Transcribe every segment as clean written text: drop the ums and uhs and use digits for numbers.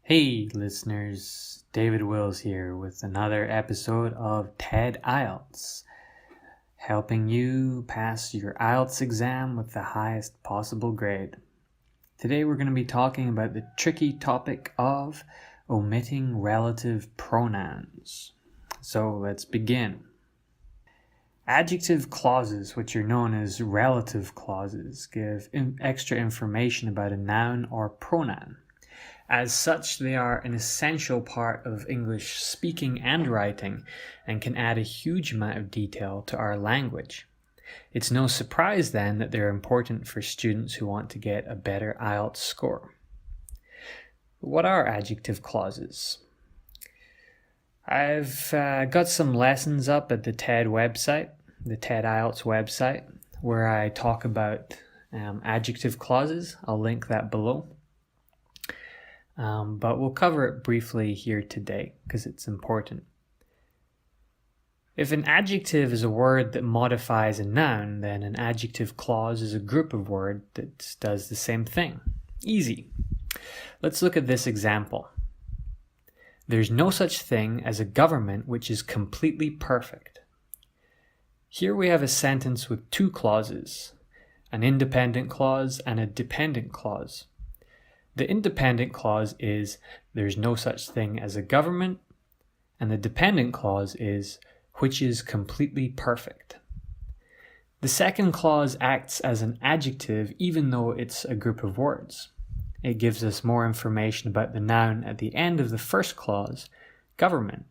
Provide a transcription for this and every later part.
Hey listeners, David Wills here with another episode of TED-IELTS, helping you pass your IELTS exam with the highest possible grade. Today we're going to be talking about the tricky topic of omitting relative pronouns. So let's begin. Adjective clauses, which are known as relative clauses, give extra information about a noun or pronoun. As such, they are an essential part of English speaking and writing and can add a huge amount of detail to our language. It's no surprise then that they're important for students who want to get a better IELTS score. What are adjective clauses? I've got some lessons up at the TED website, the TED-IELTS website, where I talk about adjective clauses. I'll link that below. But we'll cover it briefly here today because it's important. If an adjective is a word that modifies a noun, then an adjective clause is a group of words that does the same thing. Easy. Let's look at this example. There's no such thing as a government which is completely perfect. Here we have a sentence with two clauses, an independent clause and a dependent clause. The independent clause is there's no such thing as a government, and the dependent clause is which is completely perfect. The second clause acts as an adjective even though it's a group of words. It gives us more information about the noun at the end of the first clause, government.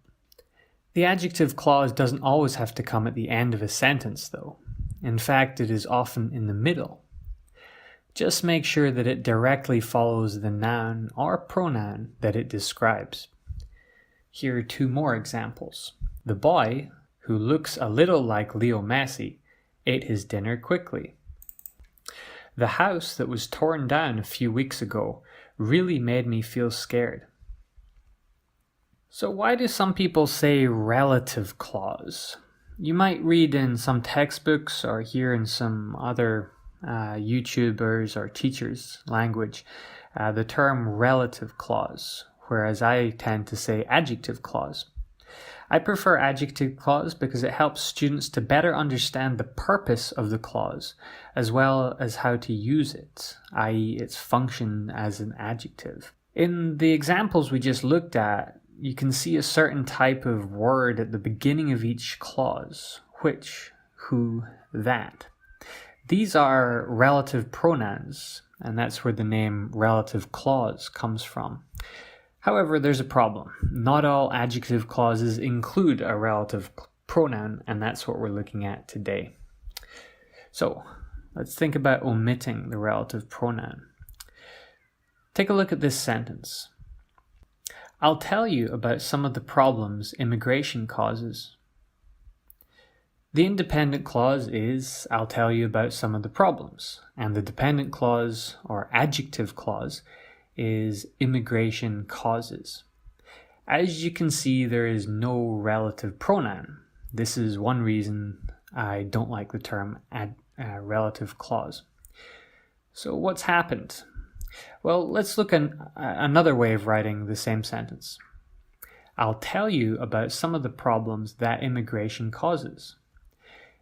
The adjective clause doesn't always have to come at the end of a sentence though. In fact, it is often in the middle. Just make sure that it directly follows the noun or pronoun that it describes. Here are two more examples. The boy, who looks a little like Leo Messi, ate his dinner quickly. The house that was torn down a few weeks ago really made me feel scared. So why do some people say relative clause? You might read in some textbooks or hear in some other YouTubers or teachers' language the term relative clause, whereas I tend to say adjective clause. I prefer adjective clause because it helps students to better understand the purpose of the clause as well as how to use it, i.e. its function as an adjective. In the examples we just looked at, you can see a certain type of word at the beginning of each clause, which, who, that. These are relative pronouns, and that's where the name relative clause comes from. However, there's a problem. Not all adjective clauses include a relative pronoun, and that's what we're looking at today. So, let's think about omitting the relative pronoun. Take a look at this sentence. I'll tell you about some of the problems immigration causes. The independent clause is, I'll tell you about some of the problems, and the dependent clause, or adjective clause, is immigration causes. As you can see, there is no relative pronoun. This is one reason I don't like the term relative clause. So what's happened? Well, let's look at another way of writing the same sentence. I'll tell you about some of the problems that immigration causes.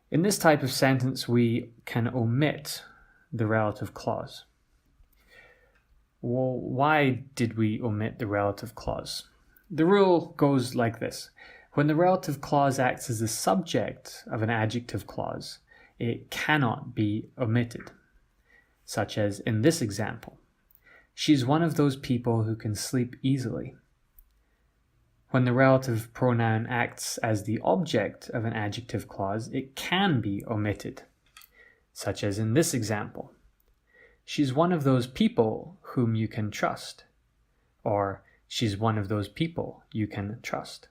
In this type of sentence, we can omit the relative clause. Well, why did we omit the relative clause? The rule goes like this. When the relative clause acts as the subject of an adjective clause, it cannot be omitted, such as in this example. She's one of those people who can sleep easily. When the relative pronoun acts as the object of an adjective clause, it can be omitted, such as in this example. She's one of those people whom you can trust, or she's one of those people you can trust.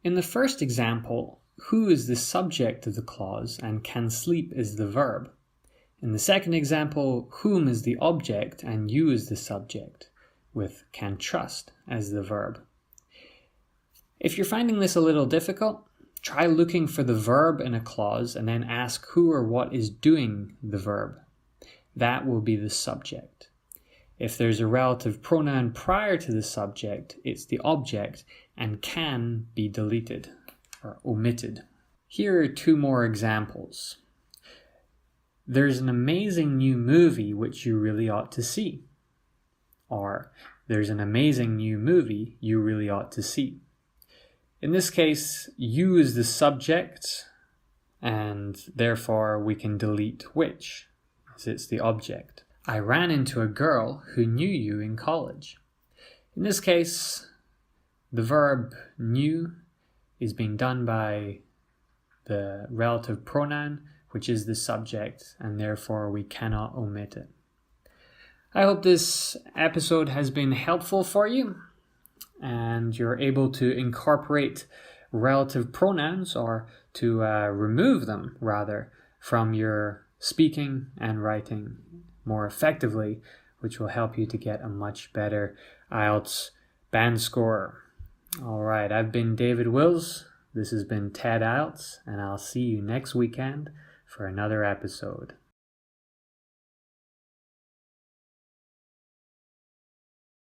In the first example, who is the subject of the clause and can sleep is the verb. In the second example, whom is the object and you is the subject, with can trust as the verb. If you're finding this a little difficult, try looking for the verb in a clause and then ask who or what is doing the verb. That will be the subject. If there's a relative pronoun prior to the subject, it's the object and can be deleted or omitted. Here are two more examples. There's an amazing new movie which you really ought to see. Or, there's an amazing new movie you really ought to see. In this case, you is the subject, and therefore we can delete which, as it's the object. I ran into a girl who knew you in college. In this case, the verb knew is being done by the relative pronoun, which is the subject, and therefore we cannot omit it. I hope this episode has been helpful for you and you're able to incorporate relative pronouns or to remove them rather from your speaking and writing more effectively, which will help you to get a much better IELTS band score. All right, I've been David Wills. This has been TED-IELTS, and I'll see you next weekend for another episode.